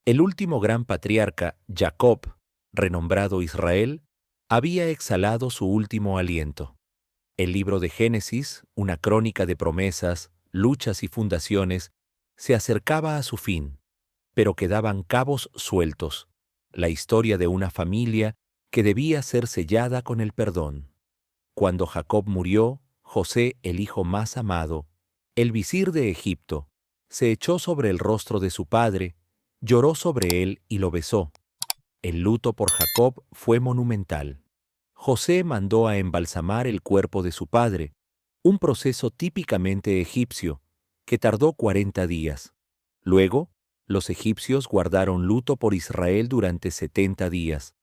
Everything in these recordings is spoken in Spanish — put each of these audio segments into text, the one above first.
El último gran patriarca, Jacob, renombrado Israel, había exhalado su último aliento. El libro de Génesis, una crónica de promesas, luchas y fundaciones, se acercaba a su fin, pero quedaban cabos sueltos, la historia de una familia que debía ser sellada con el perdón. Cuando Jacob murió, José, el hijo más amado, el visir de Egipto, se echó sobre el rostro de su padre, lloró sobre él y lo besó. El luto por Jacob fue monumental. José mandó a embalsamar el cuerpo de su padre, un proceso típicamente egipcio, que tardó 40 días. Luego, los egipcios guardaron luto por Israel durante 70 días,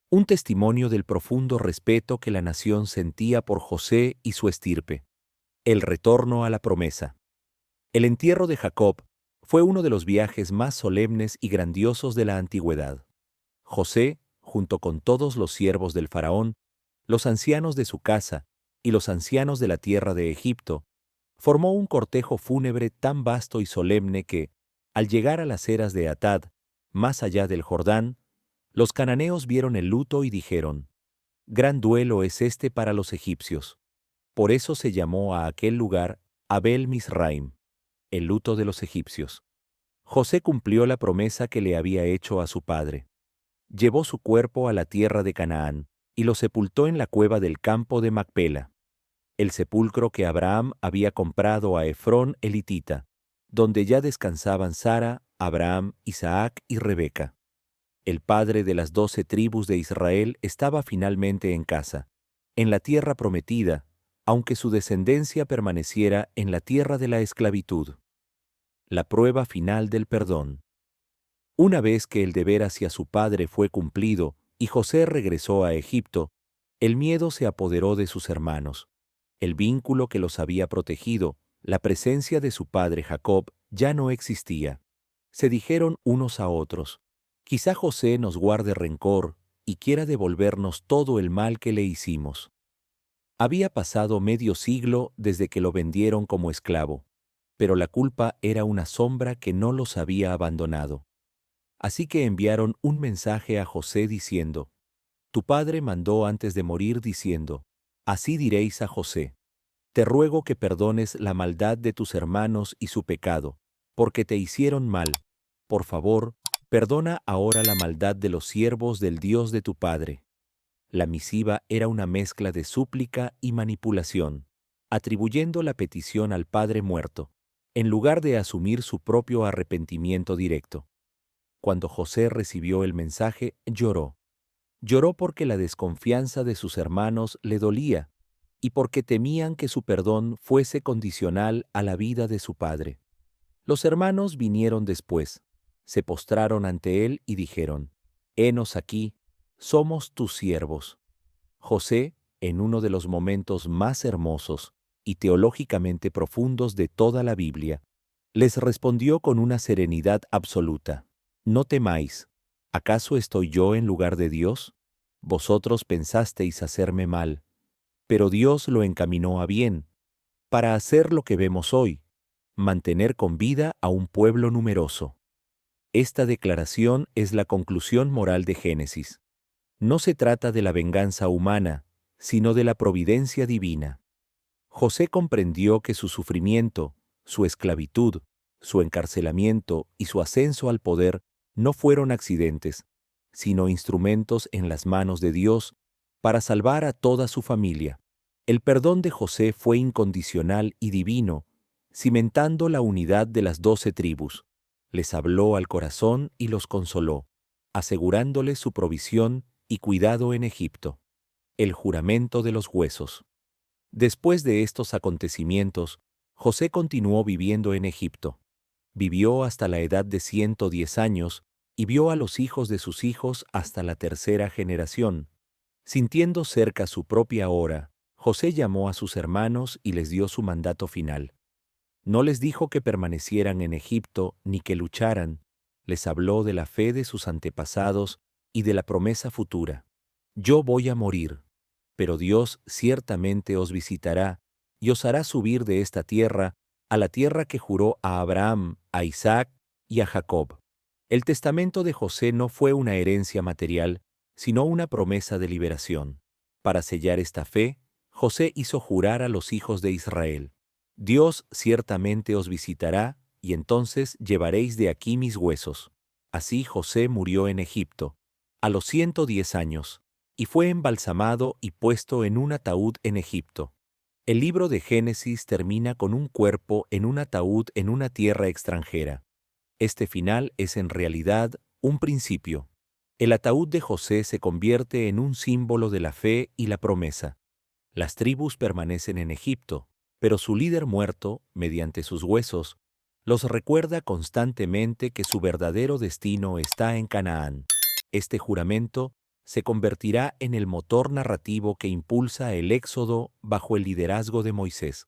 un testimonio del profundo respeto que la nación sentía por José y su estirpe. El retorno a la promesa. El entierro de Jacob fue uno de los viajes más solemnes y grandiosos de la antigüedad. José, junto con todos los siervos del faraón, los ancianos de su casa y los ancianos de la tierra de Egipto, formó un cortejo fúnebre tan vasto y solemne que, al llegar a las eras de Atad, más allá del Jordán, los cananeos vieron el luto y dijeron: «Gran duelo es este para los egipcios». Por eso se llamó a aquel lugar Abel Misraim, el luto de los egipcios. José cumplió la promesa que le había hecho a su padre. Llevó su cuerpo a la tierra de Canaán y lo sepultó en la cueva del campo de Macpela, el sepulcro que Abraham había comprado a Efrón el hitita, donde ya descansaban Sara, Abraham, Isaac y Rebeca. El padre de las 12 tribus de Israel estaba finalmente en casa, en la tierra prometida, aunque su descendencia permaneciera en la tierra de la esclavitud. La prueba final del perdón. Una vez que el deber hacia su padre fue cumplido y José regresó a Egipto, el miedo se apoderó de sus hermanos. El vínculo que los había protegido, la presencia de su padre Jacob, ya no existía. Se dijeron unos a otros: «Quizá José nos guarde rencor y quiera devolvernos todo el mal que le hicimos». Había pasado medio siglo desde que lo vendieron como esclavo, pero la culpa era una sombra que no los había abandonado. Así que enviaron un mensaje a José diciendo: «Tu padre mandó antes de morir diciendo: Así diréis a José: Te ruego que perdones la maldad de tus hermanos y su pecado, porque te hicieron mal. Por favor, perdona ahora la maldad de los siervos del Dios de tu padre». La misiva era una mezcla de súplica y manipulación, atribuyendo la petición al padre muerto, en lugar de asumir su propio arrepentimiento directo. Cuando José recibió el mensaje, lloró. Lloró porque la desconfianza de sus hermanos le dolía y porque temían que su perdón fuese condicional a la vida de su padre. Los hermanos vinieron después, se postraron ante él y dijeron: «Henos aquí, somos tus siervos». José, en uno de los momentos más hermosos y teológicamente profundos de toda la Biblia, les respondió con una serenidad absoluta: «No temáis, ¿acaso estoy yo en lugar de Dios? Vosotros pensasteis hacerme mal, pero Dios lo encaminó a bien, para hacer lo que vemos hoy, mantener con vida a un pueblo numeroso». Esta declaración es la conclusión moral de Génesis. No se trata de la venganza humana, sino de la providencia divina. José comprendió que su sufrimiento, su esclavitud, su encarcelamiento y su ascenso al poder no fueron accidentes, sino instrumentos en las manos de Dios para salvar a toda su familia. El perdón de José fue incondicional y divino, cimentando la unidad de las 12 tribus. Les habló al corazón y los consoló, asegurándoles su provisión y cuidado en Egipto. El juramento de los huesos. Después de estos acontecimientos, José continuó viviendo en Egipto. Vivió hasta la edad de 110 años y vio a los hijos de sus hijos hasta la tercera generación. Sintiendo cerca su propia hora, José llamó a sus hermanos y les dio su mandato final. No les dijo que permanecieran en Egipto ni que lucharan. Les habló de la fe de sus antepasados y de la promesa futura. «Yo voy a morir, pero Dios ciertamente os visitará y os hará subir de esta tierra a la tierra que juró a Abraham, a Isaac y a Jacob». El testamento de José no fue una herencia material, sino una promesa de liberación. Para sellar esta fe, José hizo jurar a los hijos de Israel: Dios ciertamente os visitará, y entonces llevaréis de aquí mis huesos. Así José murió en Egipto, a los 110 años, y fue embalsamado y puesto en un ataúd en Egipto. El libro de Génesis termina con un cuerpo en un ataúd en una tierra extranjera. Este final es en realidad un principio. El ataúd de José se convierte en un símbolo de la fe y la promesa. Las tribus permanecen en Egipto, pero su líder muerto, mediante sus huesos, los recuerda constantemente que su verdadero destino está en Canaán. Este juramento se convertirá en el motor narrativo que impulsa el Éxodo bajo el liderazgo de Moisés.